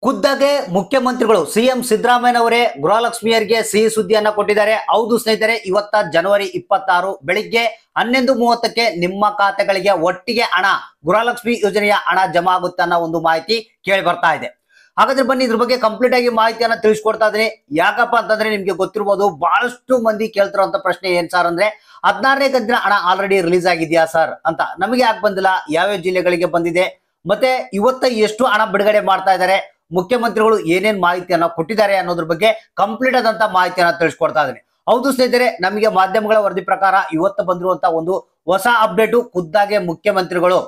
ಖುದ್ದಾಗೆ ಮುಖ್ಯಮಂತ್ರಿಗಳು ಸಿಎಂ ಸಿದ್ದರಾಮಯ್ಯನವರೇ ಗೃಹಲಕ್ಷ್ಮಿಯರಿಗೆ ಸಿಹಿ ಸುದ್ದಿಯನ್ನ ಕೊಟ್ಟಿದ್ದಾರೆ. ಹೌದು ಸ್ನೇಹಿತರೆ, ಇವತ್ತ ಜನವರಿ 26 ಬೆಳಿಗ್ಗೆ 11:30ಕ್ಕೆ ನಿಮ್ಮ ಖಾತೆಗಳಿಗೆ ಒಟ್ಟಿಗೆ ಹಣ ಗೃಹಲಕ್ಷ್ಮಿ ಯೋಜನೆಯ ಹಣ ಜಮಾ ಆಗುತ್ತೆ ಅನ್ನೋ ಒಂದು ಮಾಹಿತಿ ಕೇಳಿ ಬರ್ತಾ ಇದೆ. ಹಾಗಾದ್ರೆ ಬನ್ನಿ ಇದ್ರ ಬಗ್ಗೆ ಕಂಪ್ಲೀಟ್ ಆಗಿ ಮಾಹಿತಿಯನ್ನ ತಿಳಿಸ್ಕೊಡ್ತಾ ಇದೀನಿ. ಯಾಕಪ್ಪ ಅಂತಂದ್ರೆ ನಿಮ್ಗೆ ಗೊತ್ತಿರಬಹುದು, ಬಹಳಷ್ಟು ಮಂದಿ ಕೇಳ್ತಿರುವಂತ ಪ್ರಶ್ನೆ ಏನ್ ಸರ್ ಅಂದ್ರೆ 16ನೇ ಕಂತಿನ ಹಣ ಆಲ್ರೆಡಿ ರಿಲೀಸ್ ಆಗಿದೆಯಾ ಸರ್ ಅಂತ. ನಮಗೆ ಯಾಕೆ ಬಂದಿಲ್ಲ, ಯಾವ್ಯಾವ ಜಿಲ್ಲೆಗಳಿಗೆ ಬಂದಿದೆ, ಮತ್ತೆ ಇವತ್ತ ಎಷ್ಟು ಹಣ ಬಿಡುಗಡೆ ಮಾಡ್ತಾ ಇದ್ದಾರೆ, ಮುಖ್ಯಮಂತ್ರಿಗಳು ಏನೇನ್ ಮಾಹಿತಿಯನ್ನ ಕೊಟ್ಟಿದ್ದಾರೆ ಅನ್ನೋದ್ರ ಬಗ್ಗೆ ಕಂಪ್ಲೀಟ್ ಆದಂತ ಮಾಹಿತಿಯನ್ನ ತಿಳಿಸ್ಕೊಡ್ತಾ ಇದ್ದೀನಿ. ಹೌದು ಸ್ನೇಹಿತರೆ, ನಮಗೆ ಮಾಧ್ಯಮಗಳ ವರದಿ ಪ್ರಕಾರ ಇವತ್ತು ಬಂದಿರುವಂತ ಒಂದು ಹೊಸ ಅಪ್ಡೇಟ್, ಖುದ್ದಾಗೆ ಮುಖ್ಯಮಂತ್ರಿಗಳು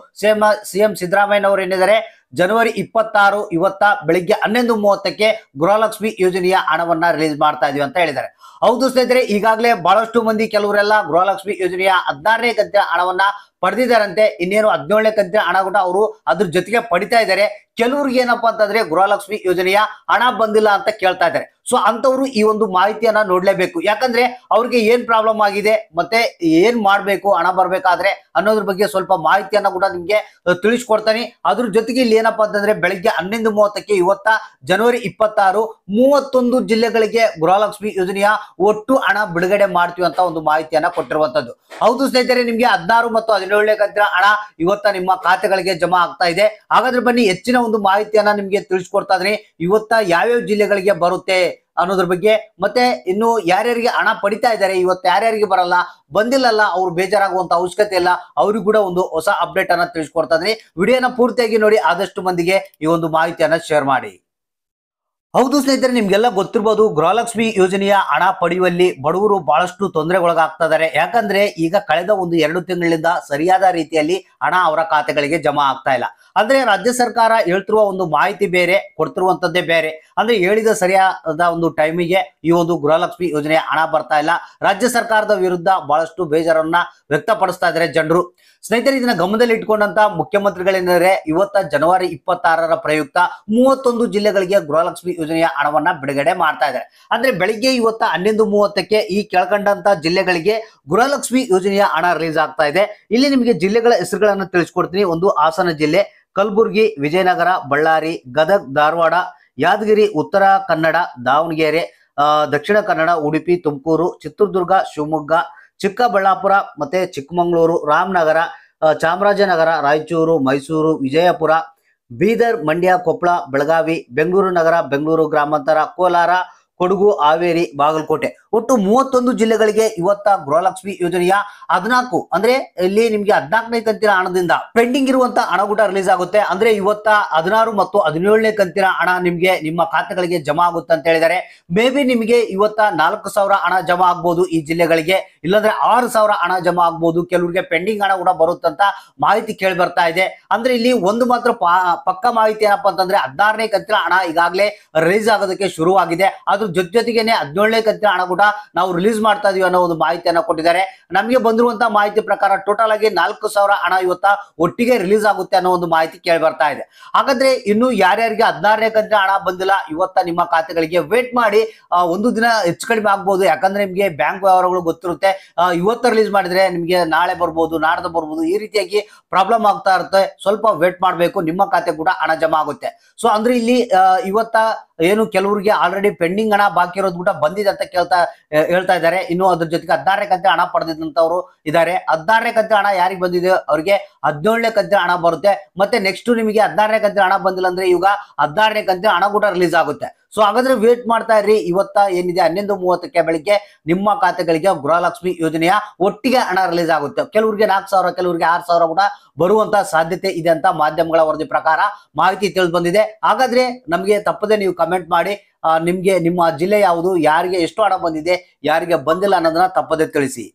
ಸಿಎಂ ಸಿದ್ದರಾಮಯ್ಯನವರು ಏನಿದ್ದಾರೆ ಜನವರಿ 26 ಇವತ್ತ ಬೆಳಿಗ್ಗೆ 11:30ಕ್ಕೆ ಗೃಹಲಕ್ಷ್ಮಿ ಯೋಜನೆಯ ಹಣವನ್ನ ರಿಲೀಸ್ ಮಾಡ್ತಾ ಇದೀವಿ ಅಂತ ಹೇಳಿದ್ದಾರೆ. ಹೌದು ಸ್ನೇಹಿತರೆ, ಈಗಾಗಲೇ ಬಹಳಷ್ಟು ಮಂದಿ ಕೆಲವರೆಲ್ಲ ಗೃಹಲಕ್ಷ್ಮಿ ಯೋಜನೆಯ 16ನೇ ಕಂತಿನ ಹಣವನ್ನ ಪಡೆದಿದ್ದಾರಂತೆ. ಇನ್ನೇನು 17ನೇ ಕಂತಿನ ಹಣ ಕೂಡ ಅವರು ಅದ್ರ ಜೊತೆಗೆ ಪಡಿತಾ ಇದ್ದಾರೆ. ಕೆಲವ್ರಿಗೆ ಏನಪ್ಪಾ ಅಂತಂದ್ರೆ ಗೃಹಲಕ್ಷ್ಮಿ ಯೋಜನೆಯ ಹಣ ಬಂದಿಲ್ಲ ಅಂತ ಕೇಳ್ತಾ ಇದ್ದಾರೆ. ಸೊ ಅಂತವ್ರು ಈ ಒಂದು ಮಾಹಿತಿಯನ್ನ ನೋಡ್ಲೇಬೇಕು. ಯಾಕಂದ್ರೆ ಅವ್ರಿಗೆ ಏನ್ ಪ್ರಾಬ್ಲಮ್ ಆಗಿದೆ, ಮತ್ತೆ ಏನ್ ಮಾಡ್ಬೇಕು ಹಣ ಬರ್ಬೇಕಾದ್ರೆ ಅನ್ನೋದ್ರ ಬಗ್ಗೆ ಸ್ವಲ್ಪ ಮಾಹಿತಿಯನ್ನ ಕೂಡ ನಿಮ್ಗೆ ತಿಳಿಸ್ಕೊಡ್ತಾನೆ. ಅದ್ರ ಜೊತೆಗೆ ಇಲ್ಲಿ ಏನಪ್ಪಾ ಅಂತಂದ್ರೆ ಬೆಳಿಗ್ಗೆ 11:30ಕ್ಕೆ ಇವತ್ತ ಜನವರಿ 26 31 ಜಿಲ್ಲೆಗಳಿಗೆ ಗೃಹಲಕ್ಷ್ಮಿ ಯೋಜನೆಯ ಒಟ್ಟು ಹಣ ಬಿಡುಗಡೆ ಮಾಡ್ತೀವಿ ಅಂತ ಒಂದು ಮಾಹಿತಿಯನ್ನ ಕೊಟ್ಟಿರುವಂತದ್ದು. ಹೌದು ಸ್ನೇಹಿತರೆ, ನಿಮ್ಗೆ 16 ಮತ್ತು 17ನೇ ಕಂತಿನ ಹಣ ಇವತ್ತ ನಿಮ್ಮ ಖಾತೆಗಳಿಗೆ ಜಮಾ ಆಗ್ತಾ ಇದೆ. ಹಾಗಾದ್ರೆ ಬನ್ನಿ ಹೆಚ್ಚಿನ ಒಂದು ಮಾಹಿತಿಯನ್ನ ನಿಮ್ಗೆ ತಿಳಿಸ್ಕೊಡ್ತಾ ಇದ್ದೀನಿ. ಇವತ್ತ ಯಾವ್ಯಾವ ಜಿಲ್ಲೆಗಳಿಗೆ ಬರುತ್ತೆ ಅನ್ನೋದ್ರ ಬಗ್ಗೆ, ಮತ್ತೆ ಇನ್ನು ಯಾರ್ಯಾರಿಗೆ ಹಣ ಪಡಿತಾ ಇದ್ದಾರೆ, ಇವತ್ತು ಯಾರ್ಯಾರಿಗೆ ಬರಲ್ಲ, ಬಂದಿಲ್ಲಲ್ಲ, ಅವ್ರು ಬೇಜಾರಾಗುವಂತ ಅವಶ್ಯಕತೆ ಇಲ್ಲ. ಅವ್ರಿಗೂ ಕೂಡ ಒಂದು ಹೊಸ ಅಪ್ಡೇಟ್ ಅನ್ನ ತಿಳಿಸ್ಕೊಡ್ತಾ ಇದ್ದೀನಿ. ವಿಡಿಯೋನ ಪೂರ್ತಿಯಾಗಿ ನೋಡಿ, ಆದಷ್ಟು ಮಂದಿಗೆ ಈ ಒಂದು ಮಾಹಿತಿಯನ್ನ ಶೇರ್ ಮಾಡಿ. ಹೌದು ಸ್ನೇಹಿತರೆ, ನಿಮ್ಗೆಲ್ಲ ಗೊತ್ತಿರಬಹುದು, ಗೃಹಲಕ್ಷ್ಮಿ ಯೋಜನೆಯ ಹಣ ಪಡೆಯುವಲ್ಲಿ ಬಡವರು ಬಹಳಷ್ಟು ತೊಂದರೆಗೊಳಗಾಗ್ತಾ ಇದ್ದಾರೆ. ಯಾಕಂದ್ರೆ ಈಗ ಕಳೆದ ಒಂದು 2 ತಿಂಗಳಿಂದ ಸರಿಯಾದ ರೀತಿಯಲ್ಲಿ ಹಣ ಅವರ ಖಾತೆಗಳಿಗೆ ಜಮಾ ಆಗ್ತಾ ಇಲ್ಲ. ಅಂದ್ರೆ ರಾಜ್ಯ ಸರ್ಕಾರ ಹೇಳ್ತಿರುವ ಒಂದು ಮಾಹಿತಿ ಬೇರೆ, ಕೊಡ್ತಿರುವಂತದ್ದೇ ಬೇರೆ. ಅಂದ್ರೆ ಹೇಳಿದ ಸರಿಯಾದ ಒಂದು ಟೈಮಿಗೆ ಈ ಒಂದು ಗೃಹಲಕ್ಷ್ಮಿ ಯೋಜನೆಯ ಹಣ ಬರ್ತಾ ಇಲ್ಲ. ರಾಜ್ಯ ಸರ್ಕಾರದ ವಿರುದ್ಧ ಬಹಳಷ್ಟು ಬೇಜಾರನ್ನ ವ್ಯಕ್ತಪಡಿಸ್ತಾ ಇದ್ದಾರೆ ಜನರು. ಸ್ನೇಹಿತರೆ, ಇದನ್ನ ಗಮನದಲ್ಲಿ ಇಟ್ಕೊಂಡಂತ ಮುಖ್ಯಮಂತ್ರಿಗಳೇನಿದ್ದಾರೆ ಇವತ್ತ ಜನವರಿ 26ರ ಪ್ರಯುಕ್ತ 31 ಜಿಲ್ಲೆಗಳಿಗೆ ಗೃಹಲಕ್ಷ್ಮಿ ಯೋಜನೆಯ ಹಣವನ್ನ ಬಿಡುಗಡೆ ಮಾಡ್ತಾ ಇದ್ದಾರೆ. ಅಂದ್ರೆ ಬೆಳಿಗ್ಗೆ ಇವತ್ತ 11:30ಕ್ಕೆ ಈ ಕೆಳಕಂಡಂತ ಜಿಲ್ಲೆಗಳಿಗೆ ಗೃಹಲಕ್ಷ್ಮಿ ಯೋಜನೆಯ ಹಣ ರಿಲೀಸ್ ಆಗ್ತಾ ಇದೆ. ಇಲ್ಲಿ ನಿಮಗೆ ಜಿಲ್ಲೆಗಳ ಹೆಸರುಗಳನ್ನು ತಿಳಿಸ್ಕೊಡ್ತೀನಿ. ಒಂದು ಹಾಸನ ಜಿಲ್ಲೆ, ಕಲಬುರಗಿ, ವಿಜಯನಗರ, ಬಳ್ಳಾರಿ, ಗದಗ್, ಧಾರವಾಡ, ಯಾದಗಿರಿ, ಉತ್ತರ ಕನ್ನಡ, ದಾವಣಗೆರೆ, ದಕ್ಷಿಣ ಕನ್ನಡ, ಉಡುಪಿ, ತುಮಕೂರು, ಚಿತ್ರದುರ್ಗ, ಶಿವಮೊಗ್ಗ, ಚಿಕ್ಕಬಳ್ಳಾಪುರ, ಮತ್ತೆ ಚಿಕ್ಕಮಗಳೂರು, ರಾಮನಗರ, ಚಾಮರಾಜನಗರ, ರಾಯಚೂರು, ಮೈಸೂರು, ವಿಜಯಪುರ, ಬೀದರ್, ಮಂಡ್ಯ, ಕೊಪ್ಪಳ, ಬೆಳಗಾವಿ, ಬೆಂಗಳೂರು ನಗರ, ಬೆಂಗಳೂರು ಗ್ರಾಮಾಂತರ, ಕೋಲಾರ, ಕೊಡಗು, ಹಾವೇರಿ, ಬಾಗಲಕೋಟೆ, ಒಟ್ಟು 31 ಜಿಲ್ಲೆಗಳಿಗೆ ಇವತ್ತ ಗೃಹಲಕ್ಷ್ಮಿ ಯೋಜನೆಯ 14 ಅಂದ್ರೆ ಇಲ್ಲಿ ನಿಮ್ಗೆ 14ನೇ ಕಂತಿನ ಹಣದಿಂದ ಪೆಂಡಿಂಗ್ ಇರುವಂತ ಹಣ ಕೂಡ ರಿಲೀಸ್ ಆಗುತ್ತೆ. ಅಂದ್ರೆ ಇವತ್ತ 16 ಮತ್ತು 17ನೇ ಕಂತಿನ ಹಣ ನಿಮ್ಗೆ ನಿಮ್ಮ ಖಾತೆಗಳಿಗೆ ಜಮಾ ಆಗುತ್ತೆ ಅಂತ ಹೇಳಿದ್ದಾರೆ. ಮೇ ಬಿ ನಿಮಗೆ ಇವತ್ತ 4,000 ಹಣ ಜಮಾ ಆಗ್ಬಹುದು ಈ ಜಿಲ್ಲೆಗಳಿಗೆ, ಇಲ್ಲಾಂದ್ರೆ 6,000 ಹಣ ಜಮಾ ಆಗ್ಬಹುದು. ಕೆಲವರಿಗೆ ಪೆಂಡಿಂಗ್ ಹಣ ಕೂಡ ಬರುತ್ತಂತ ಮಾಹಿತಿ ಕೇಳಿ ಬರ್ತಾ ಇದೆ. ಅಂದ್ರೆ ಇಲ್ಲಿ ಒಂದು ಮಾತ್ರ ಪಕ್ಕ ಮಾಹಿತಿ ಏನಪ್ಪಾ ಅಂತಂದ್ರೆ 16ನೇ ಕಂತಿನ ಹಣ ಈಗಾಗಲೇ ರಿಲೀಸ್ ಆಗೋದಕ್ಕೆ ಶುರುವಾಗಿದೆ. ಅದ್ರ ಜೊತೆಗೇನೆ 17ನೇ ಕಂತಿನ ಹಣ ಕೂಡ ನಾವು ರಿಲೀಸ್ ಮಾಡ್ತಾ ಇದೀವಿ ಅನ್ನೋ ಒಂದು ಮಾಹಿತಿಯನ್ನ ಕೊಟ್ಟಿದ್ದಾರೆ. ನಮಗೆ ಬಂದಿರುವಂತಹ ಮಾಹಿತಿ ಪ್ರಕಾರ ಟೋಟಲ್ ಆಗಿ 4,000 ಹಣ ಇವತ್ತ ಒಟ್ಟಿಗೆ ರಿಲೀಸ್ ಆಗುತ್ತೆ ಅನ್ನೋ ಒಂದು ಮಾಹಿತಿ ಕೇಳಿ ಬರ್ತಾ ಇದೆ. ಹಾಗಾದ್ರೆ ಇನ್ನು ಯಾರ್ಯಾರಿಗೆ 16ನೇ ಕಂತಿನ ಹಣ ಬಂದಿಲ್ಲ, ಇವತ್ತ ನಿಮ್ಮ ಖಾತೆಗಳಿಗೆ ವೇಟ್ ಮಾಡಿ. ಒಂದು ದಿನ ಹೆಚ್ಚು ಕಡಿಮೆ ಆಗ್ಬಹುದು. ಯಾಕಂದ್ರೆ ನಿಮ್ಗೆ ಬ್ಯಾಂಕ್ ವ್ಯವಹಾರಗಳು ಗೊತ್ತಿರುತ್ತೆ. ಇವತ್ತು ರಿಲೀಸ್ ಮಾಡಿದ್ರೆ ನಿಮ್ಗೆ ನಾಳೆ ಬರ್ಬೋದು, ನಾಡ್ದು ಬರ್ಬೋದು, ಈ ರೀತಿಯಾಗಿ ಪ್ರಾಬ್ಲಮ್ ಆಗ್ತಾ ಇರುತ್ತೆ. ಸ್ವಲ್ಪ ವೇಟ್ ಮಾಡಬೇಕು, ನಿಮ್ಮ ಖಾತೆ ಕೂಡ ಹಣ ಜಮಾ ಆಗುತ್ತೆ. ಸೊ ಅಂದ್ರೆ ಇಲ್ಲಿ ಇವತ್ತ ಏನು ಕೆಲವರಿಗೆ ಆಲ್ರೆಡಿ ಪೆಂಡಿಂಗ್ ಹಣ ಬಾಕಿ ಇರೋದು ಕೂಡ ಬಂದಿದೆ ಅಂತ ಹೇಳ್ತಾ ಇದ್ದಾರೆ. ಇನ್ನು ಅದ್ರ ಜೊತೆಗೆ 16ನೇ ಕಂತಿನ ಹಣ ಪಡೆದಿದ್ದಂತವ್ರು ಇದ್ದಾರೆ. 16ನೇ ಕಂತಿನ ಹಣ ಯಾರಿಗೆ ಬಂದಿದೆ ಅವ್ರಿಗೆ 17ನೇ ಕಂತಿನ ಹಣ ಬರುತ್ತೆ. ಮತ್ತೆ ನೆಕ್ಸ್ಟ್ ನಿಮಗೆ 16ನೇ ಕಂತಿನ ಹಣ ಬಂದಿಲ್ಲ ಅಂದ್ರೆ ಈಗ 16ನೇ ಕಂತಿನ ಹಣ ಕೂಡ ರಿಲೀಸ್ ಆಗುತ್ತೆ. ಸೊ ಹಾಗಾದ್ರೆ ವೇಟ್ ಮಾಡ್ತಾ ಇರ್ರಿ. ಇವತ್ತ ಏನಿದೆ 11:30ಕ್ಕೆ ಬೆಳಿಗ್ಗೆ ನಿಮ್ಮ ಖಾತೆಗಳಿಗೆ ಗೃಹಲಕ್ಷ್ಮಿ ಯೋಜನೆಯ ಒಟ್ಟಿಗೆ ಹಣ ರಿಲೀಸ್ ಆಗುತ್ತೆ. ಕೆಲವರಿಗೆ 4,000, ಕೆಲವರಿಗೆ 6,000 ಕೂಡ ಬರುವಂತ ಸಾಧ್ಯತೆ ಇದೆ ಅಂತ ಮಾಧ್ಯಮಗಳ ವರದಿ ಪ್ರಕಾರ ಮಾಹಿತಿ ತಿಳಿದು ಬಂದಿದೆ. ಹಾಗಾದ್ರೆ ನಮಗೆ ತಪ್ಪದೆ ನೀವು ಕಮೆಂಟ್ ಮಾಡಿ, ನಿಮ್ಗೆ ನಿಮ್ಮ ಜಿಲ್ಲೆ ಯಾವುದು, ಯಾರಿಗೆ ಎಷ್ಟು ಹಣ ಬಂದಿದೆ, ಯಾರಿಗೆ ಬಂದಿಲ್ಲ ಅನ್ನೋದನ್ನ ತಪ್ಪದೆ ತಿಳಿಸಿ.